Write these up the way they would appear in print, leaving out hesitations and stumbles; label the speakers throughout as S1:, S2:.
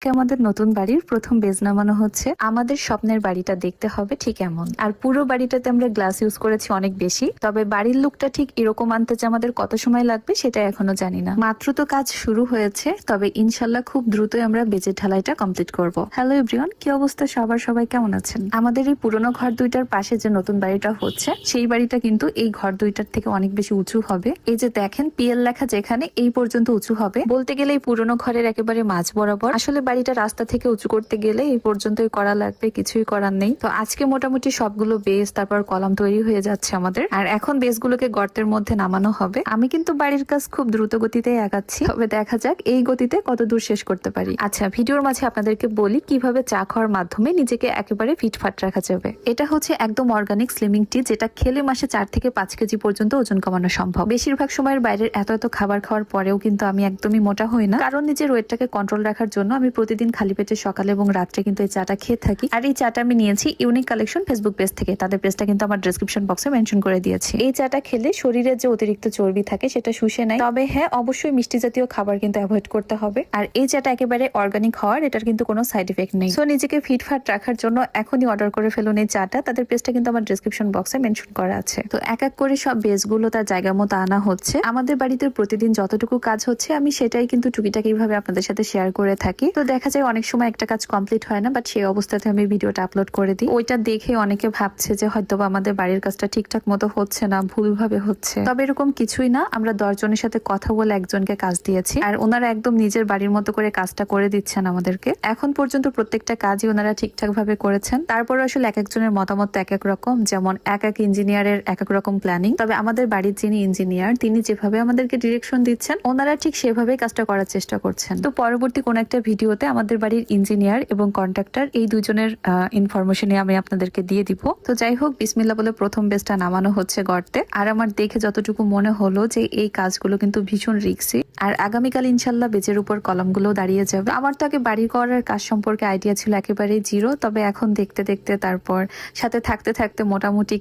S1: আমাদের নতুন বাড়ির প্রথম বেজ নামানো হচ্ছে। আমাদের স্বপ্নের বাড়িটা দেখতে হবে ঠিক এমন। আর পুরো বাড়িটাতে আমরা গ্লাস ইউজ করেছি অনেক বেশি। তবে বাড়ির লুকটা ঠিক এরকম আনতে যে আমাদের কত সময় লাগবে সেটা এখনো জানি না। মাত্র তো কাজ শুরু হয়েছে, তবে ইনশাল্লাহ খুব দ্রুতই আমরা বেজের ঢালাইটা কমপ্লিট করব। হ্যালো এভরিওয়ান, কি অবস্থা সবাই কেমন আছেন? আমাদের এই পুরোনো ঘর দুইটার পাশে যে নতুন বাড়িটা হচ্ছে, সেই বাড়িটা কিন্তু এই ঘর দুইটার থেকে অনেক বেশি উঁচু হবে। এই যে দেখেন পিএল লেখা যেখানে, এই পর্যন্ত উঁচু হবে। বলতে গেলে এই পুরোনো ঘরের একেবারে মাঝ বরাবর। আসলে বাড়িটা রাস্তা থেকে উঁচু করতে গেলে এই পর্যন্তই করা লাগবে, কিছুই করার নেই। তো আজকে মোটামুটি সবগুলো বেস তারপর কলাম তৈরি হয়ে যাচ্ছে আমাদের। আর এখন বেসগুলোকে গর্তের মধ্যে নামানো হবে। আমি কিন্তু বাড়ির কাজ খুব দ্রুত গতিতে আগাচ্ছি, তবে দেখা যাক এই গতিতে কত দূর শেষ করতে পারি। আচ্ছা, ভিডিওর মাঝে আপনাদেরকে বলি কিভাবে চা খাওয়ার মাধ্যমে নিজেকে একেবারে ফিটফাট রাখা যাবে। এটা হচ্ছে একদম অর্গানিক স্লিমিং টি, যেটা খেলে মাসে 4 থেকে 5 কেজি পর্যন্ত ওজন কমানো সম্ভব। বেশিরভাগ সময়ের বাইরের এত খাবার খাওয়ার পরেও কিন্তু আমি একদমই মোটা হই না, কারণ নিজের ওয়েটটাকে কন্ট্রোল রাখার জন্য আমি প্রতিদিন খালি পেটে সকালে এবং রাত্রে কিন্তু এই চাটা খেয়ে থাকি। আর এই চাটা আমি নিয়েছি ইউনিক কালেকশন ফেসবুক পেজ থেকে। তাদের পেজটা কিন্তু আমার ডেসক্রিপশন বক্সে মেনশন করে দিয়েছি। এই চাটা খেলে শরীরের যে অতিরিক্ত চর্বি থাকে সেটা শুষে নেয়। তবে হ্যাঁ, অবশ্যই মিষ্টি জাতীয় খাবার কিন্তু অ্যাভয়েড করতে হবে। আর এই চাটা একেবারে অর্গানিক হওয়ার, এটার কিন্তু কোনো সাইড ইফেক্ট নেই। সো নিজেকে ফিটফাট রাখার জন্য এখনই অর্ডার করে ফেলুন এই চাটা। তাদের পেজটা কিন্তু আমার ডেসক্রিপশন বক্সে মেনশন করা আছে। তো এক এক করে সব বেসগুলো তার জায়গা মতো আনা হচ্ছে। আমাদের বাড়িতে প্রতিদিন যতটুকু কাজ হচ্ছে আমি সেটাই কিন্তু টুকিটাকি ভাবে আপনাদের সাথে শেয়ার করে থাকি। তো দেখা যায় অনেক সময় একটা কাজ কমপ্লিট হয় না, বাট সেই অবস্থাতে আমি ভিডিওটা আপলোড করে দিই। ওইটা দেখে অনেকে ভাবছে যে হয়তো আমাদের বাড়ির কাজটা ঠিকঠাক মতো হচ্ছে না, ভুলভাবে হচ্ছে। তবে এরকম কিছুই না। আমরা 10 জনের সাথে কথা বলে একজনকে কাজ দিয়েছি, আর ওনারা একদম নিজের বাড়ির মতো করে কাজটা করে দিচ্ছেন আমাদেরকে। এখন পর্যন্ত প্রত্যেকটা কাজই ওনারা ঠিকঠাক ভাবে করেছেন। তারপর আসলে এক একজনের মতামত এক এক রকম, যেমন এক এক ইঞ্জিনিয়ারের এক এক রকম প্ল্যানিং। তবে আমাদের বাড়ির যিনি ইঞ্জিনিয়ার, তিনি যেভাবে আমাদেরকে ডিরেকশন দিচ্ছেন, ওনারা ঠিক সেভাবেই কাজটা করার চেষ্টা করছেন। তো পরবর্তী কোন একটা ভিডিওতে আমাদের বাড়ির ইঞ্জিনিয়ার এবং কন্ট্রাক্টর এই দুজনের ইনফরমেশন আমি আপনাদেরকে দিয়ে দিব। তো যাই হোক, বিসমিল্লাহ বলে প্রথম বেসটা নামানো হচ্ছে গর্তে। আর আমার দেখে যতটুকু মনে হলো যে এই কাজগুলো কিন্তু ভীষণ রিস্কি। আর আগামীকাল ইনশাল্লাহ বেজের উপর কলামগুলো দাঁড়িয়ে যাবে। আমার তো আগে বাড়ি করার কাজ সম্পর্কে আইডিয়া ছিল একেবারেই জিরো, তবে এখন দেখতে দেখতে তারপর সাথে থাকতে থাকতে মোটামুটি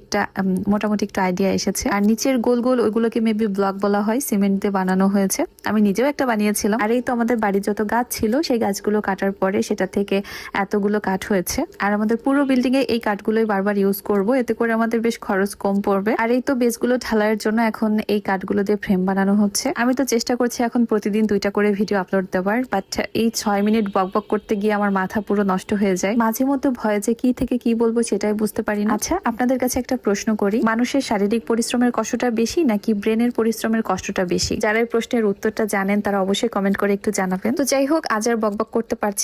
S1: একটু আইডিয়া এসেছে। আর নিচের গোল গোল ওইগুলোকে মেবি ব্লক বলা হয়, সিমেন্ট দিয়ে বানানো হয়েছে। আমি নিজেও একটা বানিয়েছিলাম। আর এই তো আমাদের বাড়ির যত গাছ ছিল সেই গাছগুলো কাটার পরে সেটা থেকে এতগুলো কাঠ হয়েছে। আর আমাদের পুরো বিল্ডিং এ এই কাঠগুলোই বারবার ইউজ করব, এতে করে আমাদের বেশ খরচ কম পড়বে। আর এই তো বেসগুলো ঢালাইয়ের জন্য এখন এই কাঠগুলো দিয়ে ফ্রেম বানানো হচ্ছে। আমি তো চেষ্টা করছি এখন প্রতিদিন 2টা করে ভিডিও আপলোড দেওয়ার, বাট এই 6 মিনিট বকবক করতে গিয়ে আমার মাথা পুরো নষ্ট হয়ে যায়। মাঝে মধ্যে ভয়ে যে কি থেকে কি বলবো সেটাই বুঝতে পারি না। আচ্ছা, আপনাদের কাছে একটা প্রশ্ন করি, মানুষের শারীরিক পরিশ্রমের কষ্টটা বেশি নাকি ব্রেনের পরিশ্রমের কষ্টটা বেশি? যারা এই প্রশ্নের উত্তরটা জানেন তারা অবশ্যই কমেন্ট করে একটু জানাবেন। তো যাই হোক, আজ আর বকবক করতে পারছি